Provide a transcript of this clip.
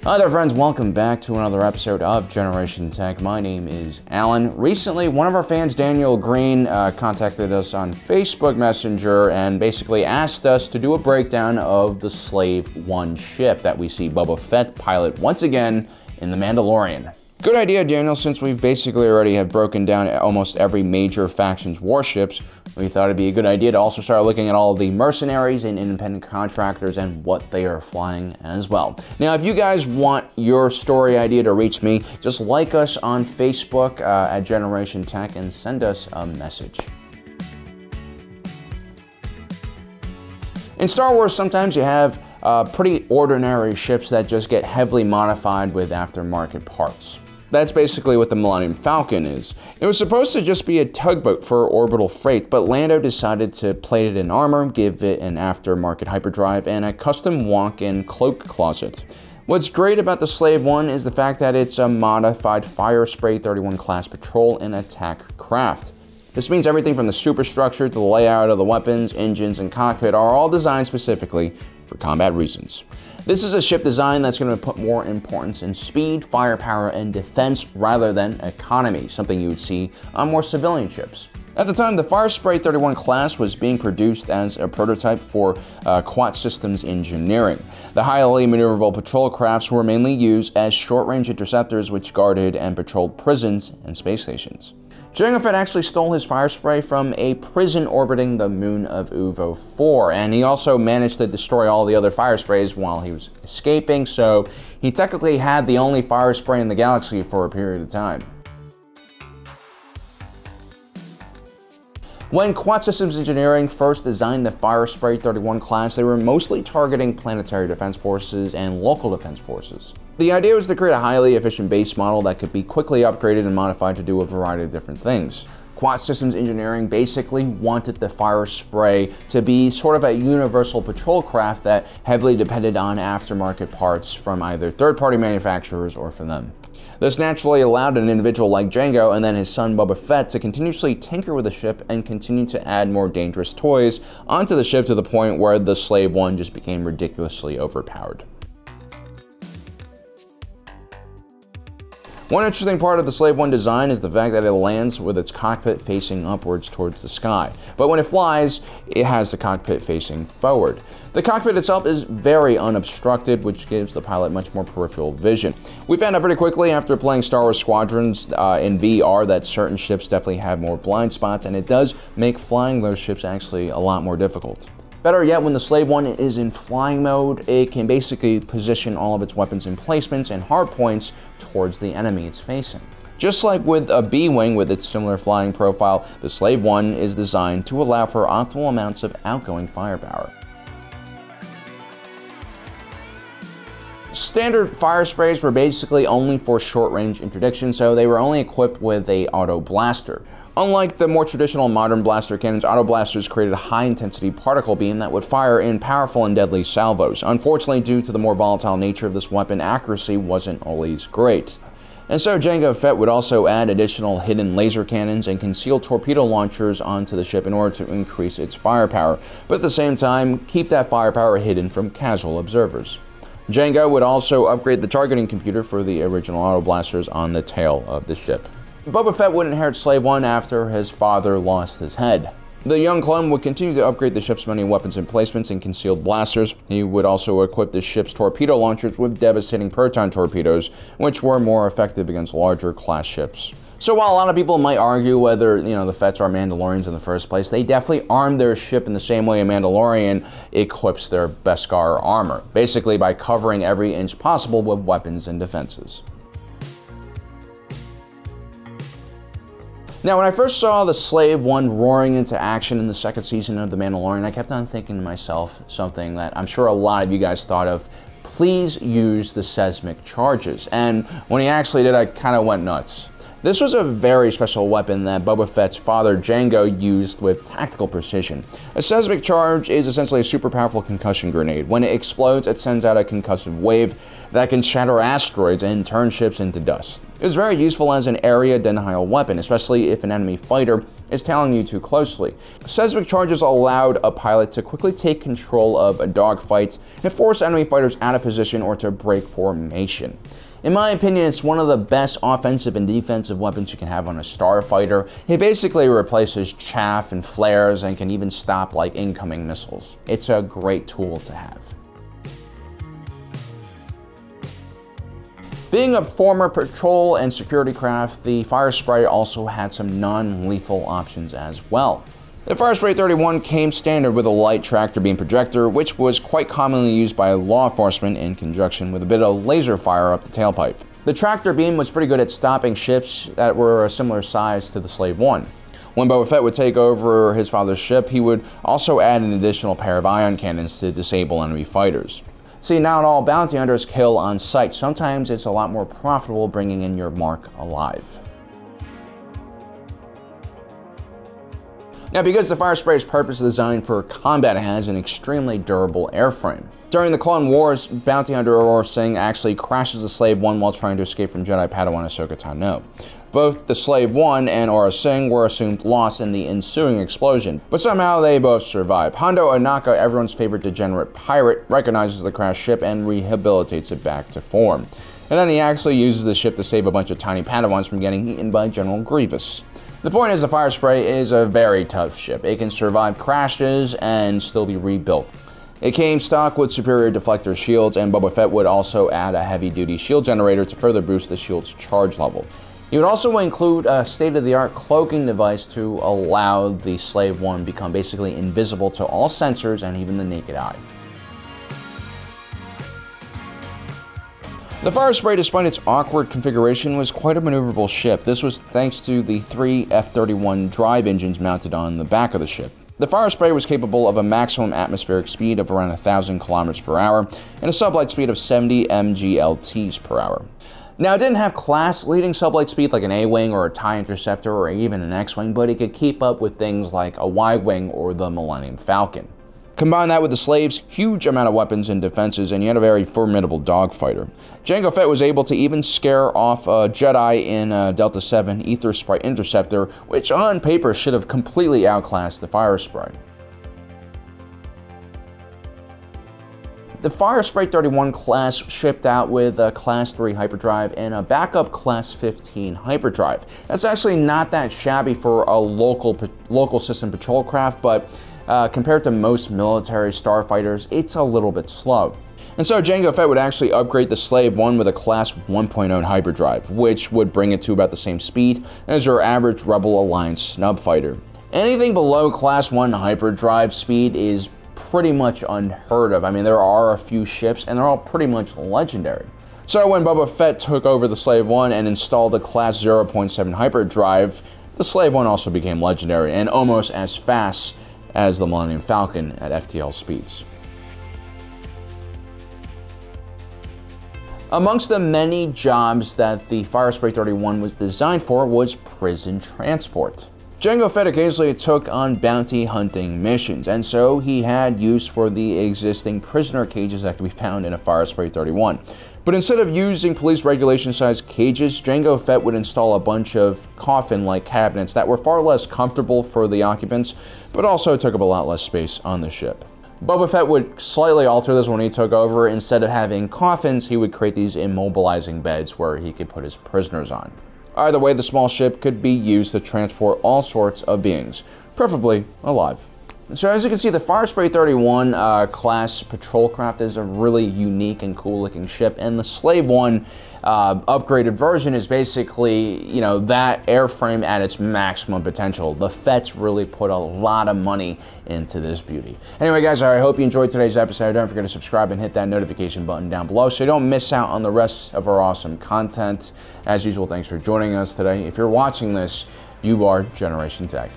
Hi there friends, welcome back to another episode of Generation Tech. My name is Alan. Recently, one of our fans, Daniel Green, contacted us on Facebook Messenger and basically asked us to do a breakdown of the Slave-1 ship that we see Boba Fett pilot once again in The Mandalorian. Good idea, Daniel, since we've basically already have broken down almost every major faction's warships. We thought it'd be a good idea to also start looking at all of the mercenaries and independent contractors and what they are flying as well. Now, if you guys want your story idea to reach me, just like us on Facebook at Generation Tech and send us a message. In Star Wars, sometimes you have pretty ordinary ships that just get heavily modified with aftermarket parts. That's basically what the Millennium Falcon is. It was supposed to just be a tugboat for orbital freight, but Lando decided to plate it in armor, give it an aftermarket hyperdrive, and a custom walk-in cloak closet. What's great about the Slave-1 is the fact that it's a modified Firespray 31 class patrol and attack craft. This means everything from the superstructure to the layout of the weapons, engines, and cockpit are all designed specifically for combat reasons. This is a ship design that's going to put more importance in speed, firepower, and defense rather than economy, something you would see on more civilian ships. At the time, the Firespray 31 class was being produced as a prototype for Quat Systems engineering. The highly maneuverable patrol crafts were mainly used as short-range interceptors which guarded and patrolled prisons and space stations. Jango Fett actually stole his Firespray from a prison orbiting the moon of Uvo 4, and he also managed to destroy all the other Firesprays while he was escaping, so he technically had the only Firespray in the galaxy for a period of time. When Quat Systems Engineering first designed the Firespray 31 class, they were mostly targeting planetary defense forces and local defense forces. The idea was to create a highly efficient base model that could be quickly upgraded and modified to do a variety of different things. Quat Systems Engineering basically wanted the Firespray to be sort of a universal patrol craft that heavily depended on aftermarket parts from either third-party manufacturers or from them. This naturally allowed an individual like Jango and then his son Boba Fett to continuously tinker with the ship and continue to add more dangerous toys onto the ship to the point where the Slave-1 just became ridiculously overpowered. One interesting part of the Slave-1 design is the fact that it lands with its cockpit facing upwards towards the sky. But when it flies, it has the cockpit facing forward. The cockpit itself is very unobstructed, which gives the pilot much more peripheral vision. We found out pretty quickly after playing Star Wars Squadrons in VR that certain ships definitely have more blind spots, and it does make flying those ships actually a lot more difficult. Better yet, when the Slave-1 is in flying mode, it can basically position all of its weapons and placements and hard points towards the enemy it's facing. Just like with a B-Wing with its similar flying profile, the Slave-1 is designed to allow for optimal amounts of outgoing firepower. Standard Firesprays were basically only for short-range interdiction, so they were only equipped with a auto blaster. Unlike the more traditional modern blaster cannons, auto blasters created a high-intensity particle beam that would fire in powerful and deadly salvos. Unfortunately, due to the more volatile nature of this weapon, accuracy wasn't always great. And so Jango Fett would also add additional hidden laser cannons and concealed torpedo launchers onto the ship in order to increase its firepower, but at the same time, keep that firepower hidden from casual observers. Jango would also upgrade the targeting computer for the original auto blasters on the tail of the ship. Boba Fett would inherit Slave-1 after his father lost his head. The young clone would continue to upgrade the ship's many weapons and placements and concealed blasters. He would also equip the ship's torpedo launchers with devastating proton torpedoes, which were more effective against larger class ships. So while a lot of people might argue whether, the Fetts are Mandalorians in the first place, they definitely armed their ship in the same way a Mandalorian equips their Beskar armor, basically by covering every inch possible with weapons and defenses. Now, when I first saw the Slave-1 roaring into action in the second season of The Mandalorian, I kept on thinking to myself something that I'm sure a lot of you guys thought of. Please use the Seismic Charges. And when he actually did, I kind of went nuts. This was a very special weapon that Boba Fett's father Jango used with tactical precision. A Seismic Charge is essentially a super powerful concussion grenade. When it explodes, it sends out a concussive wave that can shatter asteroids and turn ships into dust. It was very useful as an area denial weapon, especially if an enemy fighter is tailing you too closely. Seismic Charges allowed a pilot to quickly take control of a dogfight and force enemy fighters out of position or to break formation. In my opinion, it's one of the best offensive and defensive weapons you can have on a starfighter. It basically replaces chaff and flares and can even stop like incoming missiles. It's a great tool to have. Being a former patrol and security craft, the Firespray also had some non-lethal options as well. The Firespray 31 came standard with a light tractor beam projector, which was quite commonly used by law enforcement in conjunction with a bit of laser fire up the tailpipe. The tractor beam was pretty good at stopping ships that were a similar size to the Slave-1. When Boba Fett would take over his father's ship, he would also add an additional pair of ion cannons to disable enemy fighters. See, not all bounty hunters kill on sight. Sometimes it's a lot more profitable bringing in your mark alive. Now, because the Firespray's purpose is designed for combat, it has an extremely durable airframe. During the Clone Wars, bounty hunter Aurora Singh actually crashes the Slave-1 while trying to escape from Jedi Padawan Ahsoka Tano. Both the Slave-1 and Aurora Singh were assumed lost in the ensuing explosion, but somehow they both survive. Hondo Ohnaka, everyone's favorite degenerate pirate, recognizes the crashed ship and rehabilitates it back to form. And then he actually uses the ship to save a bunch of tiny Padawans from getting eaten by General Grievous. The point is, the Firespray is a very tough ship. It can survive crashes and still be rebuilt. It came stock with superior deflector shields, and Boba Fett would also add a heavy-duty shield generator to further boost the shield's charge level. He would also include a state-of-the-art cloaking device to allow the Slave-1 to become basically invisible to all sensors and even the naked eye. The Firespray, despite its awkward configuration, was quite a maneuverable ship. This was thanks to the 3 F-31 drive engines mounted on the back of the ship. The Firespray was capable of a maximum atmospheric speed of around 1,000 kilometers per hour and a sublight speed of 70 mglts per hour. Now, it didn't have class-leading sublight speed like an A-Wing or a TIE Interceptor or even an X-Wing, but it could keep up with things like a Y-Wing or the Millennium Falcon. Combine that with the Slave's huge amount of weapons and defenses, and you had a very formidable dogfighter. Jango Fett was able to even scare off a Jedi in a Delta 7 Ether Sprite Interceptor, which on paper should have completely outclassed the Firespray. The Firespray 31 class shipped out with a Class 3 hyperdrive and a backup Class 15 hyperdrive. That's actually not that shabby for a local system patrol craft, but compared to most military starfighters, it's a little bit slow. And so Jango Fett would actually upgrade the Slave-1 with a Class 1.0 hyperdrive, which would bring it to about the same speed as your average Rebel Alliance snub fighter. Anything below Class 1 hyperdrive speed is pretty much unheard of. I mean, there are a few ships, and they're all pretty much legendary. So when Boba Fett took over the Slave-1 and installed a Class 0.7 hyperdrive, the Slave-1 also became legendary and almost as fast as the Millennium Falcon at FTL speeds. Amongst the many jobs that the Firespray 31 was designed for was prison transport. Jango Fett occasionally took on bounty hunting missions, and so he had use for the existing prisoner cages that could be found in a Firespray 31. But instead of using police regulation-sized cages, Jango Fett would install a bunch of coffin-like cabinets that were far less comfortable for the occupants, but also took up a lot less space on the ship. Boba Fett would slightly alter this when he took over. Instead of having coffins, he would create these immobilizing beds where he could put his prisoners on. Either way, the small ship could be used to transport all sorts of beings, preferably alive. So as you can see, the Firespray 31 class patrol craft is a really unique and cool looking ship, and the Slave-1 upgraded version is basically, you know, that airframe at its maximum potential. The Fetts really put a lot of money into this beauty. Anyway, guys, I hope you enjoyed today's episode. Don't forget to subscribe and hit that notification button down below so you don't miss out on the rest of our awesome content. As usual, thanks for joining us today. If you're watching this, you are Generation Tech.